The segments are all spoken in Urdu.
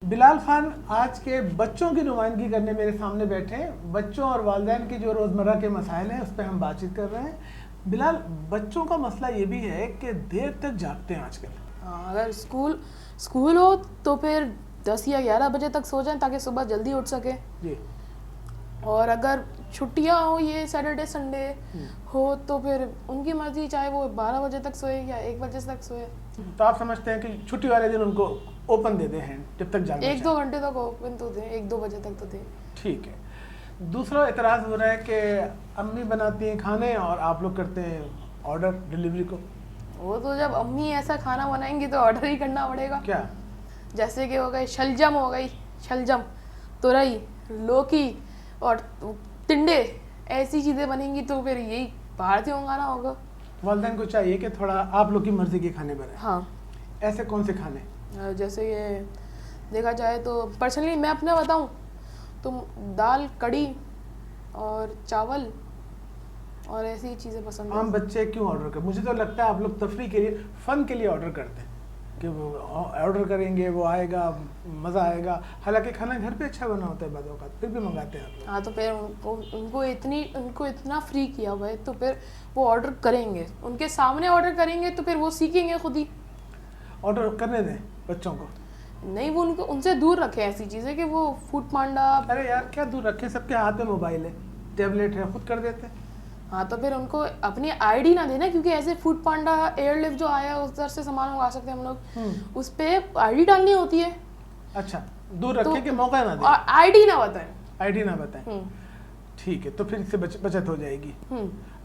بلال خان آج کے بچوں کی نمائندگی کرنے میرے سامنے بیٹھے ہیں. بچوں اور والدین کی جو روزمرہ کے مسائل ہیں اس پہ ہم بات چیت کر رہے ہیں. بلال, بچوں کا مسئلہ یہ بھی ہے کہ دیر تک جاگتے ہیں آج کل. اگر اسکول ہو تو پھر 10 یا 11 بجے تک سو جائیں تاکہ صبح جلدی اٹھ سکے. جی. اور اگر چھٹیاں ہوں, یہ سیٹرڈے سنڈے ہو, تو پھر ان کی مرضی, چاہے وہ 12 بجے تک سوئے یا 1 بجے تک سوئے. تو آپ سمجھتے ہیں کہ چھٹی والے دن ان کو اوپن دے دیں ہیں جب تک جاگنا 1-2 گھنٹے تک اوپن تو دیں, 1-2 بجے تک تو دیں. ٹھیک ہے. دوسرا اعتراض ہو رہا ہے کہ امی بناتی ہیں کھانے اور آپ لوگ کرتے ہیں آرڈر ڈلیوری کو. وہ تو جب امی ایسا کھانا بنائیں گی تو آرڈر ہی کرنا پڑے گا. کیا؟ جیسے کہ ہو گئی شلجم, ترئی, لوکی اور ٹنڈے, ایسی چیزیں بنیں گی تو پھر یہی باہر سے منگانا ہوگا. والدین کو چاہیے کہ تھوڑا آپ لوگ کی مرضی کے کھانے بنائیں. ہاں. ایسے کون سے کھانے؟ جیسے یہ دیکھا جائے تو پرسنلی میں اپنا بتاؤں تو دال, کڑی اور چاول اور ایسی چیزیں پسند ہیں. عام بچے کیوں آرڈر کرتے؟ مجھے تو لگتا ہے آپ لوگ تفریح کے لیے, فن کے لیے آرڈر کرتے ہیں کہ وہ آرڈر کریں گے, وہ آئے گا, مزہ آئے گا. حالانکہ کھانا گھر پہ اچھا بنا ہوتا ہے بعض اوقات, پھر بھی منگاتے ہیں آپ لوگ. ہاں, تو پھر ان کو اتنا فری کیا ہوا ہے تو پھر وہ آرڈر کریں گے, ان کے سامنے آرڈر کریں گے تو پھر وہ سیکھیں گے خود ہی. آرڈر کرنے دیں بچوں کو. نہیں, وہ ان سے دور رکھیں ایسی چیزیں کہ وہ فوڈ پانڈا. ارے یار کیا دور رکھیں, سب کے ہاتھ میں موبائل ہے, ٹیبلیٹ ہے, خود کر دیتے ہیں. ہاں, تو پھر ان کو اپنی آئی ڈی نہ دینا, کیونکہ ایسے فوڈ پانڈا, ایئر لفٹ جو آیا ہے اس سے سامان منگا سکتے ہیں ہم لوگ, اس پہ آئی ڈی ڈالنی ہوتی ہے. اچھا, دور رکھیں کہ موقع نہ دیں, آئی ڈی نہ بتائیں. آئی ڈی نہ بتائیں. ٹھیک ہے, تو پھر اس سے بچت ہو جائے گی.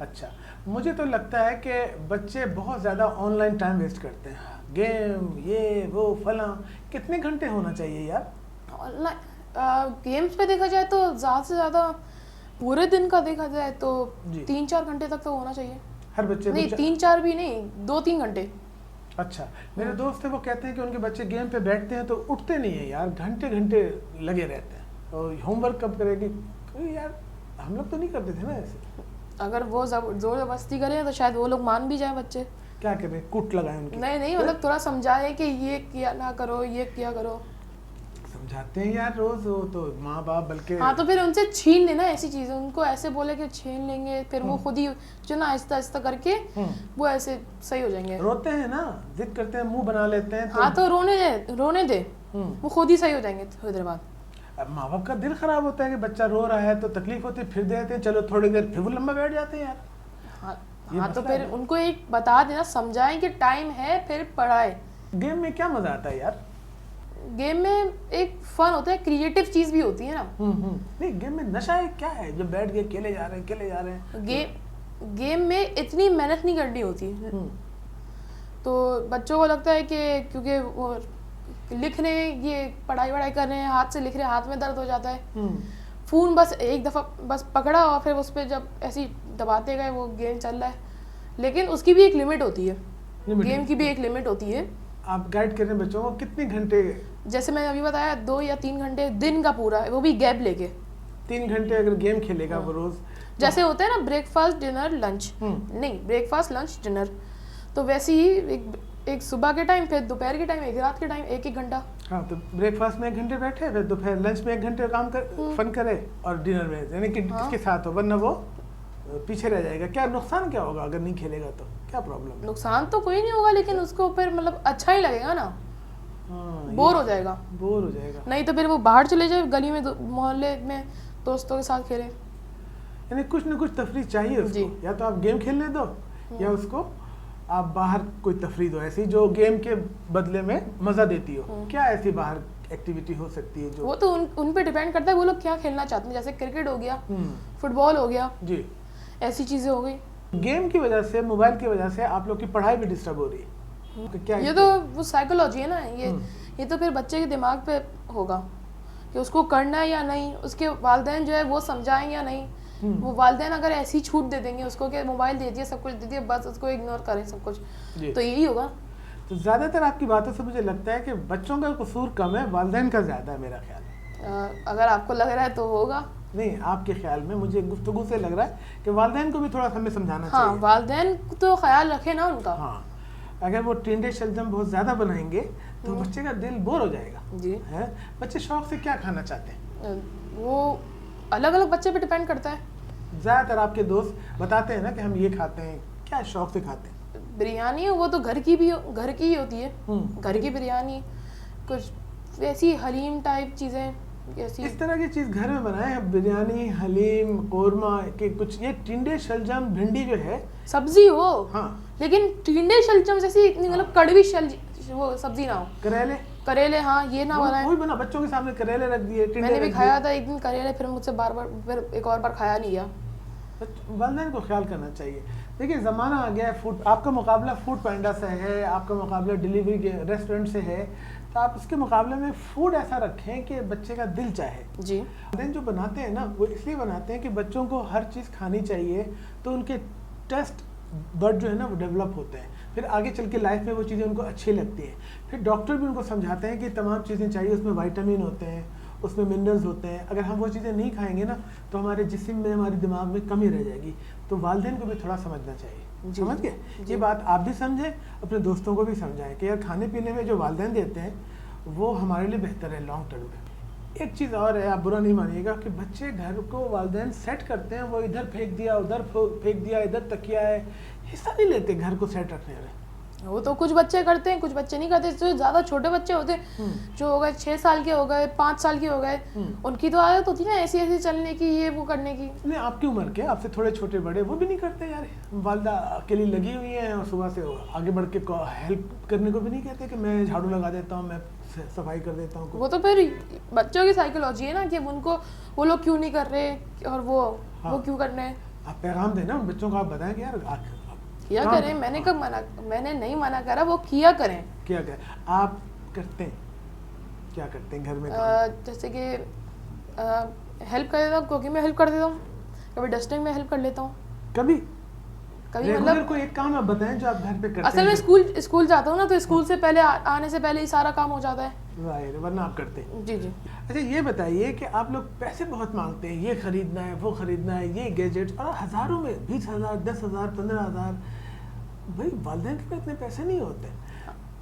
اچھا, مجھے تو لگتا ہے کہ بچے بہت زیادہ آن لائن ٹائم ویسٹ کرتے ہیں, گیم, یہ وہ فلاں. کتنے گھنٹے ہونا چاہیے یار آن لائن گیمس پہ؟ دیکھا جائے تو زیادہ سے زیادہ پورے دن کا دیکھا جائے تو 3-4 گھنٹے تک تو ہونا چاہیے ہر بچے. نہیں 3-4 بھی نہیں, 2-3 گھنٹے. اچھا, میرے دوست ہیں وہ کہتے ہیں کہ ان کے بچے گیم پہ بیٹھتے ہیں تو اٹھتے نہیں ہیں یار, گھنٹے گھنٹے لگے رہتے ہیں. اور ہوم ورک کب کرے گی یار, ہم لوگ تو نہیں کرتے تھے نا ایسے. اگر وہ زور زبردستی کریں تو شاید وہ لوگ مان بھی جائیں بچے. کیا کریں, کوٹ لگائیں ان کی؟ نہیں, مطلب تھوڑا سمجھائے کہ یہ کیا نہ کرو, یہ کیا کرو. سمجھاتے ہیں یار روز, وہ تو ماں باپ بلکہ. ہاں, تو پھر ان سے چھین لینا ایسی چیزیں, ان کو ایسے بولے کہ چھین لیں گے, پھر وہ خود ہی جو نا آہستہ آہستہ کر کے وہ ایسے صحیح ہو جائیں گے. روتے ہیں نا, ضد کرتے ہیں, منہ بنا لیتے ہیں. ہاں, تو رونے دے, وہ خود ہی صحیح ہو جائیں گے تھوڑی دیر بعد. اب ماں باپ کا دل خراب ہوتا ہے کہ بچہ رو رہا ہے تو تکلیف ہوتی ہے, پھر دیتے ہیں چلو تھوڑی دیر, پھر وہ لمبا بیٹھ جاتے ہیں یار. ہاں, تو پھر ان کو ایک بتا دینا, سمجھائیں کہ ٹائم ہے, پھر پڑھائے. گیم میں کیا مزہ آتا ہے یار؟ گیم میں ایک فن ہوتا ہے, کریٹو چیز بھی ہوتی ہے نا. نہیں, گیم میں نشہ ہے کیا ہے جو بیٹھ کے کھیلے جا رہے ہیں. گیم میں اتنی محنت نہیں کرنی ہوتی, تو بچوں کو لگتا ہے کہ کیونکہ وہ لکھ رہے ہیں, یہ پڑھائی کر رہے ہیں, ہاتھ سے لکھ رہے ہیں, ہاتھ میں درد ہو جاتا ہے. فون بس ایک دفعہ بس پکڑا اور پھر اس پہ جب ایسی دباتے گئے وہ گیم چل رہا ہے. لیکن اس کی بھی ایک لمٹ ہوتی ہے, گیم کی بھی ایک لمٹ ہوتی ہے. آپ گائیڈ کریں بچوں کو کتنے گھنٹے؟ جیسے میں نے ابھی بتایا 2 یا 3 گھنٹے دن کا پورا, وہ بھی گیپ لے کے. 3 گھنٹے اگر گیم کھیلے گا وہ روز, جیسے ہوتا ہے نا بریک فاسٹ ڈنر لنچ, نہیں بریک فاسٹ لنچ ڈنر, تو ویسے ہی ایک صبح کے ٹائم, پھر دوپہر کے ٹائم, ایک رات کے ٹائم, 1-1 گھنٹہ. ہاں, تو بریک فاسٹ میں 1 گھنٹے بیٹھے, پھر دوپہر لنچ میں 1 گھنٹے کام فن کرے, اور ڈنر میں یعنی کہ اس کے ساتھ ہو, ورنہ وہ پیچھے رہ جائے گا. کیا نقصان کیا ہوگا اگر نہیں کھیلے گا تو, کیا پرابلم ہے؟ نقصان تو کوئی نہیں ہوگا, لیکن اس کو پھر مطلب اچھا ہی لگے گا نا, بور ہو جائے گا. نہیں تو پھر وہ باہر چلے جائے, گلی میں, محلے میں دوستوں کے ساتھ کھیلے. یعنی کچھ نہ کچھ تفریح چاہیے اس کو, یا تو آپ گیم کھیلنے دو یا اس کو آپ باہر کوئی تفریح دو ایسی جو گیم کے بدلے میں مزہ دیتی ہو. کیا ایسی باہر ایکٹیویٹی ہو سکتی ہے جو؟ وہ تو ان پہ ڈیپینڈ کرتا ہے وہ لوگ کیا کھیلنا چاہتے ہیں, جیسے کرکٹ ہو گیا, فٹ بال ہو گیا, جی ایسی چیزیں ہو گئی. گیم کی وجہ سے, موبائل کی وجہ سے آپ لوگ کی پڑھائی بھی ڈسٹرب ہو رہی ہے. یہ تو وہ سائیکولوجی ہے نا, یہ تو پھر بچے کے دماغ پہ ہوگا کہ اس کو کرنا ہے یا نہیں, اس کے والدین جو ہے وہ سمجھائیں یا نہیں. وہ والدین اگر ایسی چھوٹ دے دیں گے اس کو کہ موبائل دے دیے, سب کچھ دے دیے, بس اس کو اگنور کریں سب کچھ, تو یہی ہوگا. تو زیادہ تر آپ کی باتوں سے مجھے لگتا ہے کہ بچوں کا قصور کم ہے, والدین کا زیادہ ہے میرا خیال. اگر آپ کو لگ رہا ہے تو ہوگا. نہیں, آپ کے خیال میں مجھے گفتگو سے لگ رہا ہے کہ والدین کو بھی تھوڑا سا ہمیں سمجھانا چاہیے. ہاں, والدین تو خیال رکھے نا ان کا. ہاں, اگر وہ ٹنڈے شلجم بہت زیادہ بنائیں گے تو بچے کا دل بور ہو جائے گا. جی. ہے بچے شوق سے کیا کھانا چاہتے ہیں؟ وہ الگ الگ بچے پہ ڈپینڈ کرتا ہے. زیادہ تر آپ کے دوست بتاتے ہیں نا کہ ہم یہ کھاتے ہیں, کیا شوق سے کھاتے ہیں؟ بریانی وہ تو گھر کی ہی ہوتی ہے. گھر کی بریانی, کچھ ویسی حلیم ٹائپ چیزیں ایسی. اس طرح کی چیز گھر میں بنائیں, بریانی, حلیم, قورمہ کہ کچھ یہ ٹنڈے شلجم بھنڈی جو ہے سبزی ہو, ہاں لیکن ٹنڈے شلجم جیسی اتنی مطلب کڑوی وہ سبزی نہ ہو. کریلے ہاں یہ نہ بنائیں. وہی بنا, بچوں کے سامنے کریلے رکھ دیے, میں نے بھی کھایا تھا ایک دن کریلے, پھر مجھ سے پھر ایک اور بار کھایا نہیں گیا. والدین کو خیال کرنا چاہیے. دیکھیے زمانہ آ گیا ہے فوڈ, آپ کا مقابلہ فوڈ پینڈا سے ہے, آپ کا مقابلہ ڈیلیوری کے ریسٹورنٹ سے ہے, تو آپ اس کے مقابلے میں فوڈ ایسا رکھیں کہ بچے کا دل چاہے. جی. والدین جو بناتے ہیں نا وہ اس لیے بناتے ہیں کہ بچوں کو ہر چیز کھانی چاہیے, تو ان کے ٹیسٹ برڈ جو ہے نا وہ ڈیولپ ہوتے ہیں, پھر آگے چل کے لائف میں وہ چیزیں ان کو اچھی لگتی ہیں. پھر ڈاکٹر بھی ان کو سمجھاتے ہیں کہ تمام چیزیں چاہیے, اس میں وائٹامن ہوتے ہیں, اس میں منرلز ہوتے ہیں, اگر ہم وہ چیزیں نہیں کھائیں گے نا تو ہمارے جسم میں, ہمارے دماغ میں کمی رہ جائے گی. تو والدین کو بھی تھوڑا سمجھنا چاہیے. سمجھ گئے؟ یہ بات آپ بھی سمجھیں, اپنے دوستوں کو بھی سمجھائیں کہ یار کھانے پینے میں جو والدین دیتے ہیں وہ ہمارے لیے بہتر ہے لانگ ٹرم میں. ایک چیز اور ہے, آپ برا نہیں مانیے گا, کہ بچے گھر کو والدین سیٹ کرتے ہیں, وہ ادھر پھینک دیا, ادھر پھینک دیا, ادھر تکیا ہے, حصہ نہیں لیتے گھر کو سیٹ رکھنے میں. وہ تو کچھ بچے کرتے ہیں, کچھ بچے نہیں کرتے. جو زیادہ چھوٹے بچے ہوتے ہیں, جو ہو گئے 6 سال کے ہو گئے, 5 سال کے ہو گئے, ان کی تو عادت ہوتی ہے نا ایسی چلنے کی, یہ وہ کرنے کی. نہیں, آپ کی عمر کے, آپ سے تھوڑے چھوٹے بڑے, وہ بھی نہیں کرتے یار. والدہ اکیلی لگی ہوئی ہیں اور صبح سے آگے بڑھ کے ہیلپ کرنے کو بھی نہیں کہتے کہ میں جھاڑو لگا دیتا ہوں, میں صفائی کر دیتا ہوں. وہ تو پھر بچوں کی سائیکولوجی ہے نا کہ ان کو وہ لوگ کیوں نہیں کر رہے اور وہ کیوں کرنے ہیں. آپ پیغام دیں نا بچوں کو, آپ بتائیں کہ یار کیا کریں. میں نے کب منع, میں نے نہیں منع کرا, وہ کیا کریں. کیا کریں آپ کرتے ہیں, کیا کرتے ہیں گھر میں؟ جیسے کہ ہیلپ کر دیتا ہوں, کوکنگ میں ہیلپ کر دیتا ہوں, کبھی ڈسٹنگ میں ہیلپ کر لیتا ہوں. کبھی مطلب کوئی ایک کام آپ بتائیں جو آپ گھر پہ کرتے ہیں. اصل میں اسکول جاتا ہوں نا, تو اسکول سے پہلے آنے سے پہلے ہی سارا کام ہو جاتا ہے. ظاہر ہے, ورنہ آپ کرتے ہیں. جی جی. اچھا یہ بتائیے کہ آپ لوگ پیسے بہت مانگتے ہیں, یہ خریدنا ہے, وہ خریدنا ہے, یہ گیجٹس, اور ہزاروں میں 20,000, 10,000, 15,000. بھائی والدین کے پاس اتنے پیسے نہیں ہوتے,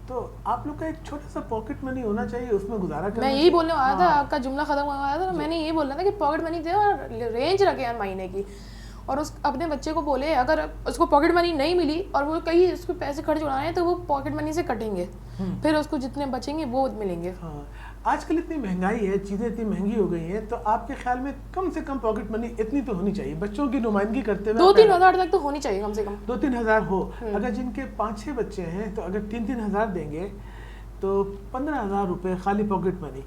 تو آپ لوگ کا ایک چھوٹا سا پاکٹ منی ہونا چاہیے, اس میں گزارا کرنا. میں یہی بولنے والا تھا, آپ کا جملہ ختم ہوا تھا, میں نے یہی بولنا تھا کہ پاکٹ منی دے اور رینج رکھے ہیں مہینے کی, اور اپنے بچے کو بولے اگر اس کو پاکٹ منی نہیں ملی اور وہ کہیں اس کو پیسے خرچ اڑانے ہیں تو وہ پاکٹ منی سے کٹیں گے, پھر اس کو جتنے بچیں گے وہ ملیں گے. ہاں, آج کل اتنی مہنگائی ہے, چیزیں اتنی مہنگی ہو گئی ہیں, تو آپ کے خیال میں کم سے کم پاکٹ منی اتنی تو ہونی چاہیے بچوں کی نمائندگی کرتے ہوئے. 2-3 ہزار تک تو ہونی چاہیے کم سے کم. 2-3 ہزار ہو. اگر جن کے 5-6 بچے ہیں تو اگر 3-3 ہزار دیں گے تو 15,000 روپے خالی پاکٹ منی,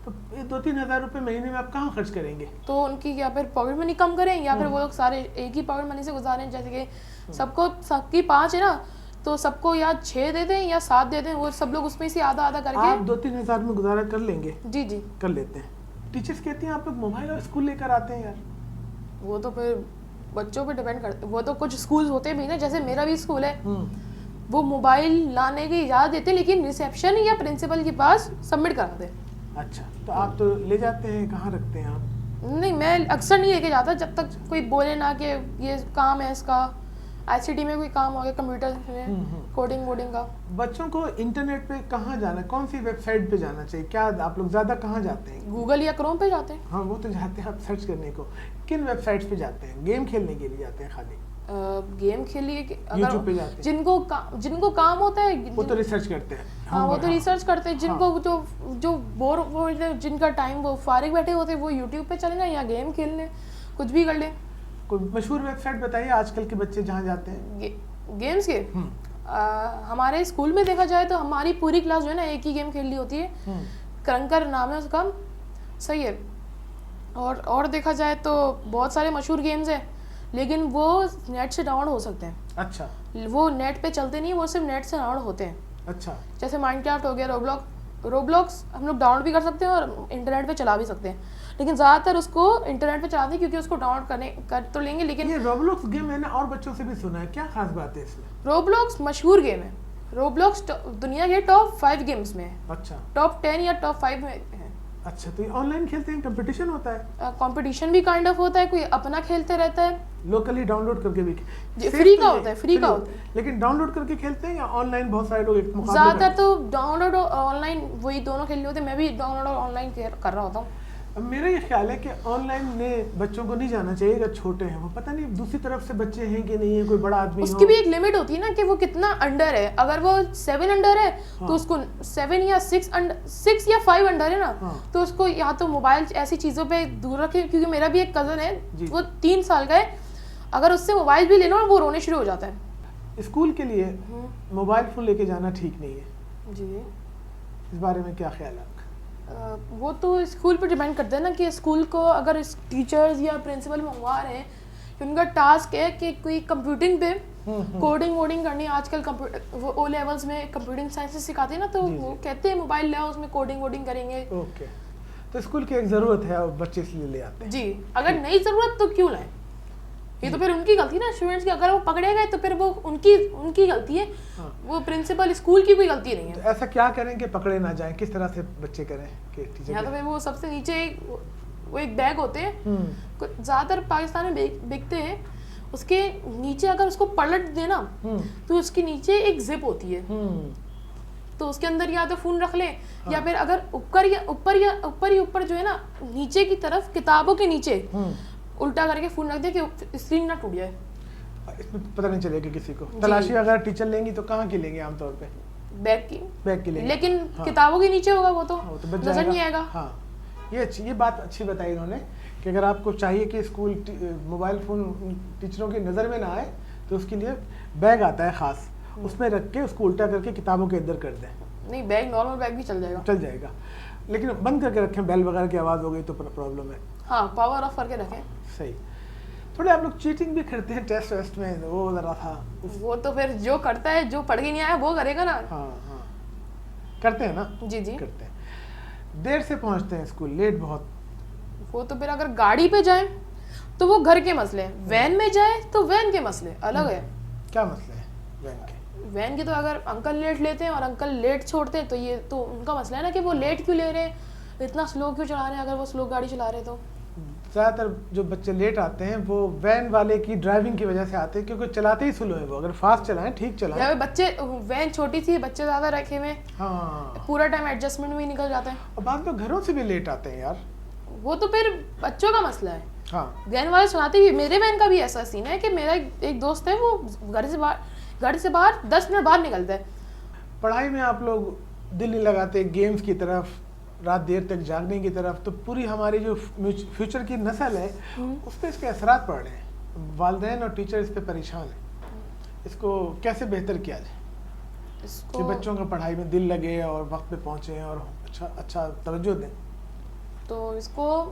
تو 2-3 ہزار روپے مہینے میں آپ کہاں خرچ کریں گے؟ تو ان کی یا پھر پاکٹ منی کم کریں, یا پھر وہ لوگ سارے ایک ہی پاکٹ منی سے گزاریں. جیسے کہ سب کی 5 ہے نا, تو سب کو یا 6 دے دیں یا 7 دے دیں, وہ سب لوگ اس میں سے آدھا کر کے. آپ 2-3 ہزار میں گزارا کر لیں گے؟ جی جی کر لیتے ہیں. ٹیچرس کہتی ہیں آپ لوگ موبائل اور اسکول لے کر آتے ہیں یار. وہ تو پھر بچوں پہ ڈیپینڈ کرتے, وہ تو کچھ اسکول ہوتے بھی نا, جیسے میرا بھی اسکول ہے, وہ موبائل لانے کی اجازت دیتے لیکن ریسیپشن یا پرنسپل کے پاس سبمٹ کراتے. اچھا, تو آپ تو لے جاتے ہیں, کہاں رکھتے ہیں آپ؟ نہیں, میں اکثر نہیں لے کے جاتا جب تک کوئی بولے نہ کہ یہ کام ہے اس کا, آئی سی ٹی میں کوئی کام ہو گیا, کمپیوٹر میں کوڈنگ ووڈنگ کا. بچوں کو انٹرنیٹ پہ کہاں جانا, کون سی ویب سائٹ پہ جانا چاہیے؟ کیا آپ لوگ زیادہ کہاں جاتے ہیں؟ گوگل یا کروم پہ جاتے ہیں. ہاں وہ تو جاتے ہیں آپ سرچ کرنے کو. کن ویب سائٹس پہ جاتے ہیں؟ گیم کھیلنے کے لیے جاتے ہیں خالی؟ گیم کھیلیے, یوٹیوب پہ جاتے ہیں. جن کو کام ہوتا ہے وہ تو ریسرچ کرتے ہیں. ہاں وہ تو ریسرچ کرتے ہیں. جن کو جو بور جن کا ٹائم وہ فارغ بیٹھے ہوتے ہیں وہ یوٹیوب پہ چلے جائیں یا گیم کھیل لیں, کچھ بھی کر لیں. کوئی مشہور ویب سائٹ بتائیے آج کل کے بچے جہاں جاتے ہیں گیمس کے. ہمارے اسکول میں دیکھا جائے تو ہماری پوری کلاس جو ہے نا ایک ہی گیم کھیل لی ہوتی ہے, کرنکر نام ہے اس کا, صحیح ہے. اور دیکھا جائے تو بہت سارے مشہور گیمز ہیں لیکن وہ نیٹ سے ڈاؤن لوڈ ہو سکتے ہیں. اچھا, وہ نیٹ پہ چلتے نہیں, وہ صرف نیٹ سے ڈاؤن لوڈ ہوتے ہیں. اچھا, جیسے مائنڈ کرافٹ ہو گیا, روبلوکس ہم لوگ ڈاؤن لوڈ بھی کر سکتے ہیں اور انٹرنیٹ پہ چلا بھی سکتے ہیں, لیکن زیادہ تر اس کو انٹرنیٹ پہ چلاتے ہیں کیونکہ اس کو ڈاؤن لوڈ کر تو لیں گے. لیکن یہ روبلوکس گیم میں نے اور بچوں سے بھی سنا ہے, کیا خاص بات ہے اس میں؟ روبلوکس مشہور گیم ہے. روبلوکس دنیا کے ٹاپ 5 گیمز میں ہے. اچھا, ٹاپ 10 یا ٹاپ 5 میں ہے. اچھا تو یہ آن لائن کھیلتے ہیں, کمپٹیشن ہوتا ہے؟ کمپٹیشن بھی کائنڈ آف ہوتا ہے, کوئی اپنا کھیلتے رہتا ہے, لوکلی ڈاؤن لوڈ کر کے بھی فری کا ہوتا ہے, فری کا ہوتا ہے. لیکن ڈاؤن لوڈ کر کے کھیلتے ہیں یا آن لائن بہت سارے لوگ ایک مقابلے زیادہ تر تو ڈاؤن لوڈ اور آن لائن وہی دونوں کھیلنے ہوتے ہیں. میں بھی ڈاؤن لوڈ اور آن لائن کر رہا ہوتا ہوں. میرا یہ خیال ہے کہ آن لائن میں بچوں کو نہیں جانا چاہیے اگر چھوٹے ہیں. وہ پتہ نہیں دوسری طرف سے بچے ہیں کہ نہیں ہے, کوئی بڑا آدمی اس کی بھی ایک لمٹ ہوتی ہے نا کہ وہ کتنا انڈر ہے. اگر وہ 7 انڈر ہے تو اس کو 7 یا 6 یا 5 انڈر ہے نا, تو اس کو یا تو موبائل ایسی چیزوں پہ دور رکھے. کیونکہ میرا بھی ایک کزن ہے, وہ 3 سال کا ہے, اگر اس سے موبائل بھی لے لو وہ رونے شروع ہو جاتا ہے. اسکول کے لیے موبائل فون لے کے جانا ٹھیک نہیں ہے. جی اس بارے میں کیا خیال ہے آپ کا؟ وہ تو اسکول پہ ڈیپینڈ کرتا ہے نا کہ اسکول کو اگر ٹیچرز یا پرنسپل منگوا رہے ہیں کہ ان کا ٹاسک ہے کہ کوئی کمپیوٹنگ پہ کوڈنگ ووڈنگ کرنی ہے. آج کل وہ او لیولس میں کمپیوٹنگ سائنسز سکھاتے ہیں نا, تو وہ کہتے ہیں موبائل لے آؤ, اس میں کوڈنگ ووڈنگ کریں گے. اوکے, تو اسکول کی ایک ضرورت ہے اور بچے اس لیے لے آتے ہیں. جی, اگر نہیں ضرورت تو کیوں لائیں؟ یہ تو پھر ان کی غلطی نا اسٹوڈنٹس کی. اگر وہ پکڑے گئے تو پھر وہ ان کی غلطی ہے, وہ پرنسپل اسکول کی کوئی غلطی نہیں ہے. ایسا کیا کریں کہ پکڑے نہ جائیں, کس طرح سے بچے کریں کہ ٹیچر؟ یا تو پھر وہ سب سے نیچے وہ ایک بیگ ہوتے ہیں, زیادہ تر پاکستان میں بکتے ہیں, اس کے نیچے اگر اس کو پلٹ دے نا تو اس کے نیچے ایک زپ ہوتی ہے, تو اس کے اندر یا تو فون رکھ لیں یا پھر اگر اوپر جو ہے نا نیچے کی طرف کتابوں کے نیچے الٹا کر کے فون رکھ دے کہ اسکرین نہ ٹوٹ جائے. اس میں پتہ نہیں چلے گا کسی کو. تلاشی اگر ٹیچر لیں گی تو کہاں کی لیں گے عام طور پہ؟ بیگ کی لیں گے, لیکن کتابوں کے نیچے ہوگا وہ تو نظر نہیں آئے گا. ہاں, یہ بات اچھی بتائی انہوں نے کہ اگر آپ کو چاہیے کہ اسکول موبائل فون ٹیچروں کی نظر میں نہ آئے تو اس کے لیے بیگ آتا ہے خاص, اس میں رکھ کے اس کو الٹا کر کے کتابوں کے اندر کر دیں. نہیں, بیگ نارمل بیگ بھی چل جائے گا, لیکن بند کر کے رکھیں, بیل وغیرہ کی آواز ہو گئی تو پرابلم ہے. ہاں, پاور آف کر کے رکھیں. صحیح. تھوڑے آپ لوگ چیٹنگ بھی کرتے ہیں ٹیسٹ ویسٹ میں, وہ ذرا تھا. وہ تو پھر جو کرتا ہے, جو پڑھ کے نہیں آیا وہ کرے گا نا. ہاں کرتے ہیں نا. جی کرتے ہیں. دیر سے پہنچتے ہیں اسکول, لیٹ بہت. وہ تو پھر اگر گاڑی پہ جائیں تو وہ گھر کے مسئلے ہیں, وین میں جائیں تو وین کے مسئلے الگ ہے. کیا مسئلے ہیں وین کے؟ وین کے تو اگر انکل لیٹ لیتے ہیں اور انکل لیٹ چھوڑتے ہیں تو یہ تو ان کا مسئلہ ہے نا کہ وہ لیٹ کیوں لے رہے ہیں, اتنا سلو کیوں چلا رہے ہیں. اگر وہ سلو گاڑی چلا رہے ہیں تو زیادہ تر جو بچے لیٹ آتے ہیں وہ وین والے کی ڈرائیونگ کی وجہ سے آتے ہیں, کیونکہ چلاتے ہی سلو ہے وہ. اگر فاسٹ چلائیں, ٹھیک چلائیں. یا بچے, وین چھوٹی سی, بچے زیادہ رکھے ہوئے, پورا ٹائم ایڈجسٹمنٹ میں نکل جاتا ہے. اور بعض لوگ گھروں سے بھی لیٹ آتے ہیں یار. وہ تو پھر بچوں کا مسئلہ ہے. ہاں, وین والے سناتے بھی. میرے وین کا بھی ایسا سین ہے کہ میرا ایک دوست ہے, وہ گھر سے باہر 10 منٹ بعد نکلتا ہے. پڑھائی میں آپ لوگ دل نہیں لگاتے, گیمز کی طرف, رات دیر تک جاگنے کی طرف, تو پوری ہماری جو فیوچر کی نسل ہے اس پہ اس کے اثرات پڑ رہے ہیں. والدین اور ٹیچر اس پہ پریشان ہیں. اس کو کیسے بہتر کیا جائے کہ بچوں کا پڑھائی میں دل لگے اور وقت پہ پہنچیں اور اچھا توجہ دیں؟ تو اس کو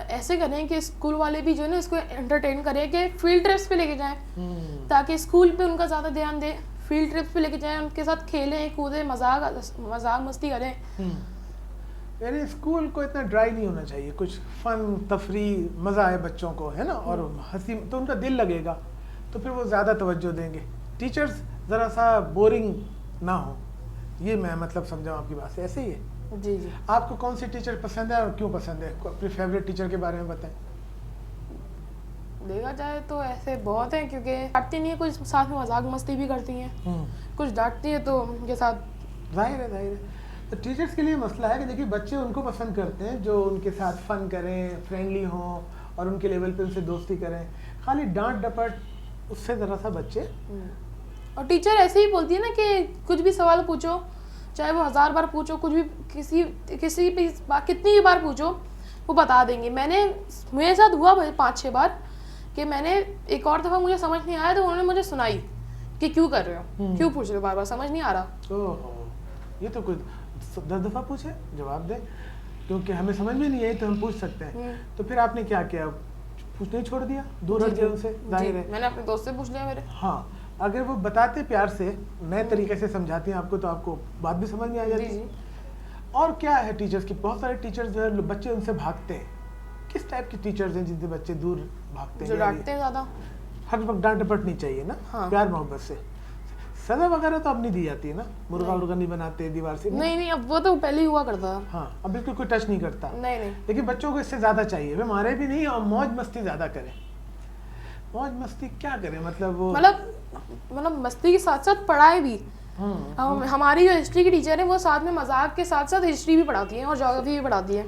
ایسے کریں کہ اسکول والے بھی جو ہے نا اس کو انٹرٹین کریں کہ فیلڈ ٹرپس پہ لے کے جائیں, تاکہ اسکول پہ ان کا زیادہ دھیان دیں. فیلڈ ٹرپس پہ لے کے جائیں, ان کے ساتھ کھیلیں کودیں, مذاق مستی کریں. یعنی اسکول کو اتنا ڈرائی نہیں ہونا چاہیے, کچھ فن تفریح, مزہ آئے بچوں کو, ہے نا, اور ہنسی, تو ان کا دل لگے گا, تو پھر وہ زیادہ توجہ دیں گے. ٹیچرز ذرا سا بورنگ نہ ہو, یہ میں مطلب سمجھا آپ کی بات سے. ایسے ہی ہے. جی. آپ کو کون سی ٹیچر پسند ہے اور کیوں پسند ہے؟ اپنی فیوریٹ ٹیچر کے بارے میں بتائیں. دیکھا جائے تو ایسے بہت ہیں, کیونکہ ڈانٹتی نہیں ہے, کچھ ساتھ میں مذاق مستی بھی کرتی ہیں, کچھ ڈانٹتی ہے تو ان کے ساتھ. ظاہر ہے. تو ٹیچرس کے لیے مسئلہ ہے کہ دیکھیے بچے ان کو پسند کرتے ہیں جو ان کے ساتھ فن کریں, فرینڈلی ہوں اور ان کے لیول پہ ان سے دوستی کریں. خالی ڈانٹ ڈپٹ, اس سے ذرا سا بچے. اور ٹیچر ایسے ہی بولتی ہے نا کہ کچھ بھی سوال پوچھو, چاہے وہ 1000 بار پوچھو, کچھ بھی کسی بھی کتنی بھی بار پوچھو, وہ بتا دیں گے. میرے ساتھ ہوا 5-6 بار کہ میں نے ایک اور دفعہ مجھے سمجھ نہیں آیا تو انہوں نے مجھے سنائی کہ کیوں کر رہے ہو, کیوں پوچھ رہے ہو, بار بار سمجھ نہیں آ رہا. یہ تو کوئی 10 دفعہ پوچھے, جواب دیں, کیونکہ ہمیں سمجھ میں نہیں آئی تو ہم پوچھ سکتے ہیں. تو پھر آپ نے کیا کیا, پوچھنے چھوڑ دیا, دور ہٹ گئے ان سے. ظاہر ہے میں نے اپنے دوست سے پوچھ لیا میرے. ہاں, اگر وہ بتاتے پیار سے, نئے طریقے سے سمجھاتی ہیں آپ کو, تو آپ کو بات بھی سمجھ میں آ جاتی. اور کیا ہے ٹیچرز کی, بہت سارے ٹیچرز جو ہے بچے ان سے بھاگتے ہیں. کس ٹائپ کی ٹیچرز ہیں جن سے بچے دور بھاگتے ہیں؟ جو ڈانٹتے ہیں زیادہ. ہر وقت ڈانٹ ڈپٹ نہیں چاہیے نا, پیار محبت سے. سزا وغیرہ تو اب نہیں دی جاتی ہے نا, مرغا ورغا نہیں بناتے دیوار سے, نہیں اب وہ تو پہلے ہی ہوا کرتا تھا. ہاں اب بالکل کوئی ٹچ نہیں کرتا. نہیں لیکن بچوں کو اس سے زیادہ چاہیے, وہ مارے بھی نہیں اور موج مستی زیادہ کریں. موج مستی کیا کریں مطلب وہ مطلب مستی کے ساتھ ساتھ پڑھائی بھی. ہماری جو ہسٹری کی ٹیچر ہے وہ ساتھ میں مذاق کے ساتھ ساتھ ہسٹری بھی پڑھاتی ہیں اور جیوگرافی بھی پڑھاتی ہے.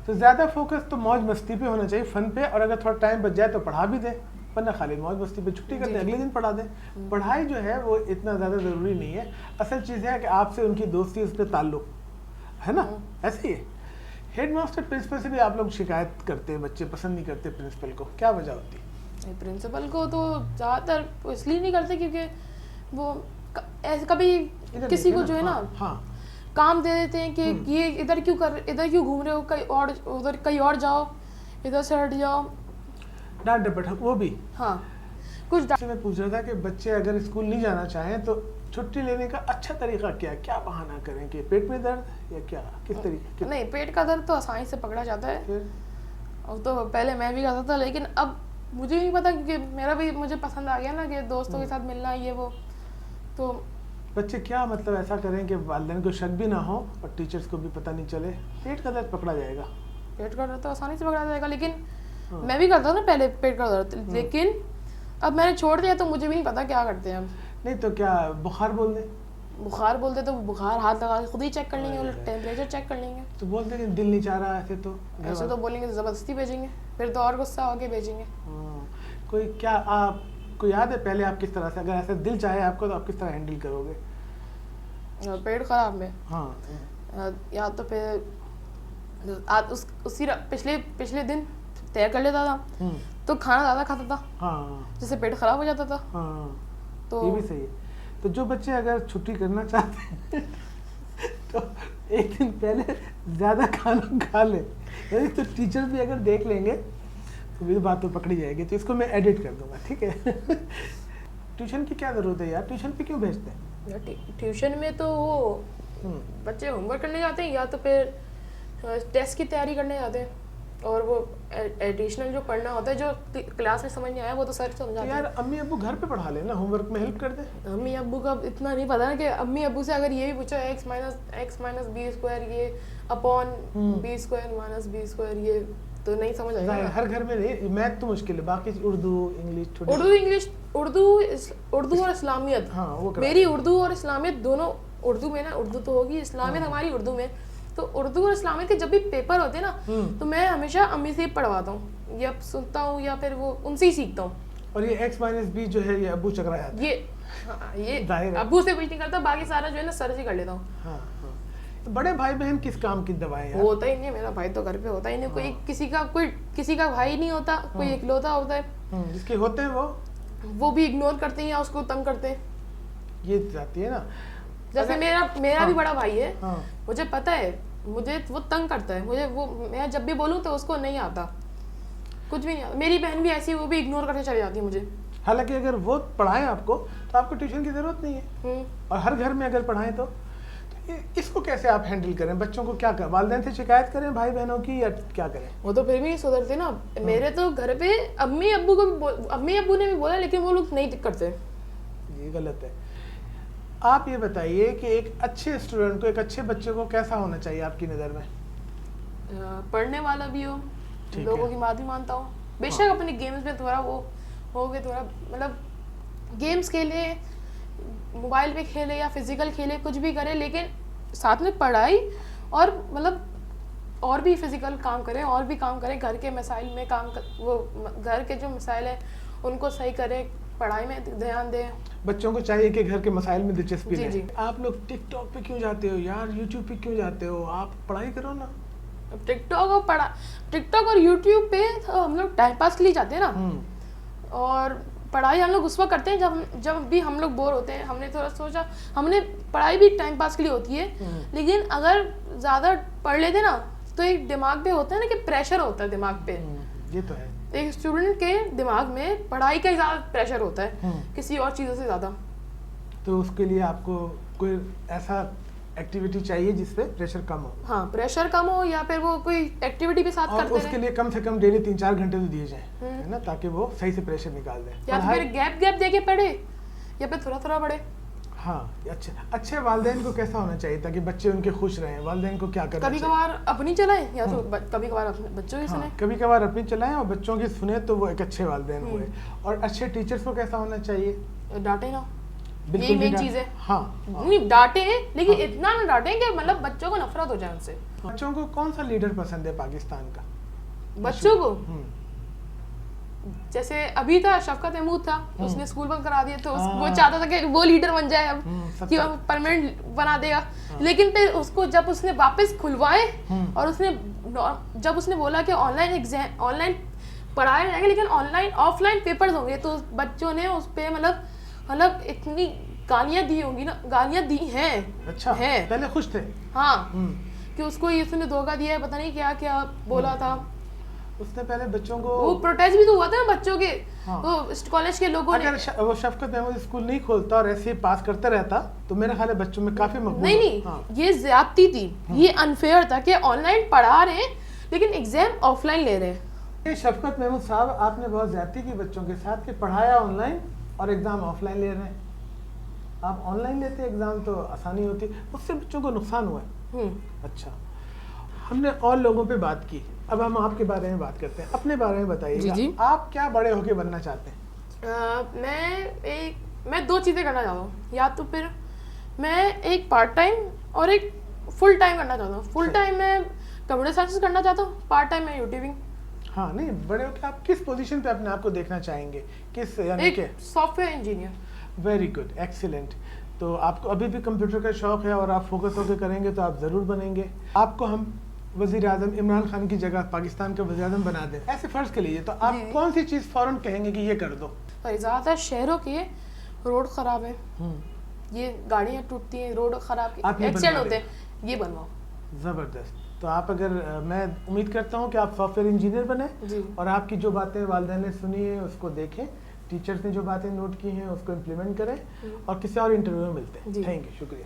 تو زیادہ فوکس تو موج مستی پہ ہونا چاہیے, فن پہ, اور اگر تھوڑا ٹائم بچ جائے تو پڑھا بھی دیں, ورنہ خالی موج مستی پہ چھٹی کر دیں, اگلے دن پڑھا دیں. پڑھائی جو ہے وہ اتنا زیادہ ضروری نہیں ہے, اصل چیز ہے کہ آپ سے ان کی دوستی, اس پہ تعلق ہے نا. ایسے ہی ہے ہیڈ ماسٹر پرنسپل سے بھی آپ لوگ شکایت کرتے ہیں, بچے پسند نہیں کرتے پرنسپل کو, کیا وجہ ہوتی ہے؟ پرنسپل کو تو زیادہ تر اس لیے نہیں کرتے کیونکہ وہ ایسے کبھی کسی کو جو ہے نا کام دے دیتے ہیں کہ یہ ادھر کیوں گھوم رہے ہو, کہیں اور جاؤ, ادھر سے ہٹ جاؤ, ڈانٹ ڈپٹ وہ بھی. ہاں کچھ میں پوچھ رہا تھا کہ بچے اگر اسکول نہیں جانا چاہیں تو چھٹی لینے کا اچھا طریقہ کیا بہانہ کریں, کہ پیٹ میں درد یا کیا, کس طریقے؟ نہیں, پیٹ کا درد تو آسانی سے پکڑا جاتا ہے. اب تو پہلے میں بھی کرتا تھا, لیکن اب مجھے نہیں پتا کیونکہ مجھے پسند آ گیا نا کہ دوستوں کے ساتھ ملنا یہ وہ. تو بچے کیا مطلب ایسا کریں کہ والدین کو شک بھی نہ ہو اور ٹیچرز کو بھی پتہ نہیں چلے, پیٹ کا درد پکڑا جائے گا. پیٹ کا درد تو آسانی سے پکڑا جائے گا, لیکن میں بھی کرتا تھا نا پہلے پیٹ کا درد, لیکن اب میں نے چھوڑ دیا تو مجھے بھی نہیں پتا کیا کرتے ہیں اب. نہیں تو کیا بخار بول دیں؟ بخار بولتے تو بخار ہاتھ لگا کے خود ہی چیک کر لیں گے, ٹیمپریچر چیک کر لیں گے. تو بولتے کہ دل نہیں چاہ رہا, ایسے تو بولیں گے زبردستی بھیجیں گے, پھر تو اور غصہ ہو کے بھیجیں گے. کوئی کیا آپ کو یاد ہے پہلے آپ کس طرح سے, اگر ایسا دل چاہے آپ کو تو آپ کس طرح ہینڈل کرو گے پیٹ خراب میں؟ ہاں یا تو پھر اسی پچھلے دن طے کر لیتا تھا تو کھانا زیادہ کھاتا تھا, ہاں جس سے پیٹ خراب ہو جاتا تھا. ہاں تو یہ بھی صحیح ہے. تو جو بچے اگر چھٹی کرنا چاہتے ہیں تو ایک دن پہلے زیادہ کھانا کھا لیں, یعنی تو ٹیچر بھی اگر دیکھ لیں گے تو میری بات تو پکڑی جائے گی, تو اس کو میں ایڈٹ کر دوں گا, ٹھیک ہے. ٹیوشن کی کیا ضرورت ہے یار, ٹیوشن پہ کیوں بھیجتے ہیں؟ ٹیوشن میں تو وہ بچے ہوم ورک کرنے جاتے ہیں یا تو پھر ٹیسٹ کی تیاری کرنے جاتے ہیں, اور وہ ایڈیشنل جو پڑھنا ہوتا ہے جو کلاس میں سمجھ نہیں آیا وہ تو سر سمجھاتے ہیں. یار امی ابو گھر پہ پڑھا لیں نا, ہوم ورک میں ہیلپ کر دیں. امی ابو کا اتنا نہیں پتا نا, کہ امی ابو سے اگر یہ بھی پوچھو ایکس مائنس بی اسکوائر یہ upon b square minus b square, یہ تو نہیں سمجھ آئے گا. ہر گھر میں نہیں, میتھ تو مشکل ہے, باقی اردو اور اسلامیت. میری اردو اور اسلامیت دونوں اردو میں نا, اردو تو ہوگی, اسلامیت ہماری اردو میں. تو اردو اور اسلامیت کے جب بھی پیپر ہوتے ہیں نا تو میں ہمیشہ امی سے پڑھواتا ہوں, یا سنتا ہوں یا پھر وہ ان سے ہی سیکھتا ہوں. اور یہ ایکس مائنس بی جو ہے یہ ابو چکرا جاتا ہے, یہ ابو سے کچھ نہیں کرتا, باقی سارا جو ہے نا سر سے کر لیتا ہوں. ہاں تو بڑے بھائی بہن کس کام کی دوائیں ہوتا ہی نہیں, میرا بھائی تو گھر پہ ہوتا ہی نہیں, کوئی کسی کا بھائی نہیں ہوتا, کوئی اکلوتا ہوتا ہے. جس کے ہوتے ہیں وہ بھی اگنور کرتے ہیں یا اس کو تنگ کرتے ہیں. یہ جاتی ہے نا, جیسے میرا بھی بڑا بھائی ہے, مجھے پتا ہے مجھے وہ تنگ کرتا ہے, میں جب بھی بولوں تو اس کو نہیں آتا, کچھ بھی نہیں آتا. میری بہن بھی ایسی, وہ بھی اگنور کرتے چلی جاتی ہے مجھے. حالانکہ اگر وہ پڑھائیں آپ کو تو آپ کو ٹیوشن کی ضرورت نہیں ہے, اور ہر گھر میں اگر پڑھائیں تو اس کو کیسے آپ ہینڈل کریں؟ بچوں کو کیا کریں, والدین سے شکایت کریں بھائی بہنوں کی, یا کیا کریں؟ وہ تو پھر بھی نہیں سدھرتے نا. میرے تو گھر پہ امی ابو نے بھی بولا, لیکن وہ لوگ نہیں کرتے. یہ غلط ہے. آپ یہ بتائیے کہ ایک اچھے اسٹوڈنٹ کو, ایک اچھے بچے کو کیسا ہونا چاہیے آپ کی نظر میں؟ پڑھنے والا بھی ہو, لوگوں کی بات بھی مانتا ہو, بے شک اپنے گیمز میں تھوڑا وہ ہو گئے, تھوڑا مطلب گیمز کھیلے, موبائل پہ کھیلے یا فزیکل کھیلے, کچھ بھی کرے, لیکن ساتھ میں پڑھائی اور مطلب اور بھی فزیکل کام کریں, اور بھی کام کریں, گھر کے مسائل میں وہ گھر کے جو مسائل ہیں ان کو صحیح کریں, پڑھائی میں دھیان دیں. بچوں کو چاہیے کہ گھر کے مسائل میں دلچسپی لیں. جی. آپ لوگ ٹک ٹاک پہ کیوں جاتے ہو یار, یوٹیوب پہ کیوں جاتے ہو, آپ پڑھائی کرو نا. ٹک ٹاک اور یوٹیوب پہ ہم لوگ ٹائم پاس کے لیے جاتے ہیں نا, اور پڑھائی ہم لوگ اس وقت کرتے ہیں جب بھی ہم لوگ بور ہوتے ہیں. ہم نے تھوڑا سوچا, ہم نے پڑھائی بھی ٹائم پاس کے لیے ہوتی ہے, لیکن اگر زیادہ پڑھ لیتے نا تو ایک دماغ پہ ہوتا ہے نا کہ پریشر ہوتا ہے دماغ پہ. یہ تو ہے, ایک اسٹوڈنٹ کے دماغ میں پڑھائی کا زیادہ پریشر ہوتا ہے کسی اور چیزوں سے زیادہ. تو اس کے لیے آپ کو کوئی ایسا ایکٹیویٹی چاہیے جس پہ پریشر کم ہو. ہاں, پریشر کم ہو, یا پھر وہ کوئی ایکٹیویٹی بھی ساتھ کرتے ہیں. اس کے لیے کم سے کم ڈیلی 3-4 گھنٹے تو دیے جائیں, ہے نا, تاکہ وہ صحیح سے پریشر نکال دیں. یا پھر گیپ دے کے پڑھے, یا پھر تھوڑا پڑھے. ہاں اچھے والدین کو کیسا ہونا چاہیے تاکہ بچے ان کے خوش رہیں؟ والدین کو کیا کرنا کبھی چاہیے؟ کبھار اپنی چلائیں یا تو کبھی کبھار بچوں کی سنیں. کبھی کبھار اپنی چلائیں اور بچوں کی سنیں تو وہ ایک اچھے والدین ہوئے. اور اچھے ٹیچرز کو کیسا ہونا چاہیے؟ ڈانٹے نا, بالکل یہی مین چیز ہے. ہاں نہیں ڈانٹے لیکن اتنا نہ ڈانٹیں کہ مطلب بچوں کو نفرت ہو جائے ان سے. بچوں کو کون سا لیڈر پسند ہے پاکستان کا؟ بچوں کو جیسے ابھی تھا شفقت محمود تھا, اس نے اسکول بند کرا دیا تو وہ چاہتا تھا کہ وہ لیڈر بن جائے اب کہ وہ پرماننٹ بنا دے گا. لیکن پھر اس کو جب اس نے واپس کھلوائے اور اس نے جب اس نے بولا کہ آن لائن پڑھائے جائیں گے لیکن آف لائن پیپرز ہوں گے, تو بچوں نے اس پہ مطلب اتنی گالیاں دی ہوں گی نا, گالیاں دی ہیں. اچھا پہلے خوش تھے. ہاں کہ اس کو اس نے دھوکہ دیا ہے, پتہ نہیں کیا کیا بولا تھا. اس نے پہلے بچوں کو وہ پروٹیسٹ بھی تو ہوا تھا نا بچوں کے, وہ کالج کے لوگوں نے. اگر وہ شفقت محمود اسکول نہیں کھولتا اور ایسے ہی پاس کرتا رہتا تو میرا خیال ہے بچوں میں کافی مقبول. نہیں یہ زیادتی تھی, یہ انفیئر تھا کہ آن لائن پڑھا رہے ہیں لیکن ایگزام آف لائن لے رہے ہیں. یہ شفقت محمود صاحب آپ نے بہت زیادتی کی بچوں کے ساتھ کہ پڑھایا آن لائن اور ایگزام آف لائن لے رہے ہیں. آپ آن لائن لیتے ایگزام تو آسانی ہوتی, اس سے بچوں کو نقصان ہوا ہے. اچھا ہم نے اور لوگوں پہ بات کی, اب ہم آپ کے بارے میں بات کرتے ہیں. اپنے بارے میں بتائیے گا, آپ کیا بڑے ہو کے بننا چاہتے ہیں؟ میں دو چیزیں کرنا چاہتا ہوں, یا تو پھر میں ایک پارٹ ٹائم اور ایک فل ٹائم کرنا چاہتا ہوں. فل ٹائم میں کمپیوٹر سائنس کرنا چاہتا ہوں, پارٹ ٹائم میں یوٹیوبنگ. ہاں نہیں بڑے ہو کے آپ کس پوزیشن پہ اپنے آپ کو دیکھنا چاہیں گے؟ کس یعنی ایک کہ soft where engineer. Very good, excellent. تو آپ کو ابھی بھی کمپیوٹر کا شوق ہے اور آپ فوکس ہو کے کریں گے تو آپ ضرور بنیں گے. آپ کو ہم وزیر اعظم عمران خان کی جگہ پاکستان کا وزیر اعظم بنا دیں, ایسے فرض کے لیے, تو آپ کون سی چیز فوراً کہیں گے کہ یہ کر دو؟ زیادہ تر شہروں کے روڈ خراب ہے, یہ گاڑیاں ٹوٹتی ہیں, روڈ خراب, ایکسیڈنٹ ہوتے ہیں, یہ بنواؤ. زبردست. تو آپ اگر میں امید کرتا ہوں کہ آپ سافٹ ویئر انجینئر بنیں اور آپ کی جو باتیں والدین نے سنی ہیں اس کو دیکھیں, ٹیچرز نے جو باتیں نوٹ کی ہیں اس کو امپلیمنٹ کریں, اور کسی اور انٹرویو میں ملتے ہیں. تھینک یو, شکریہ.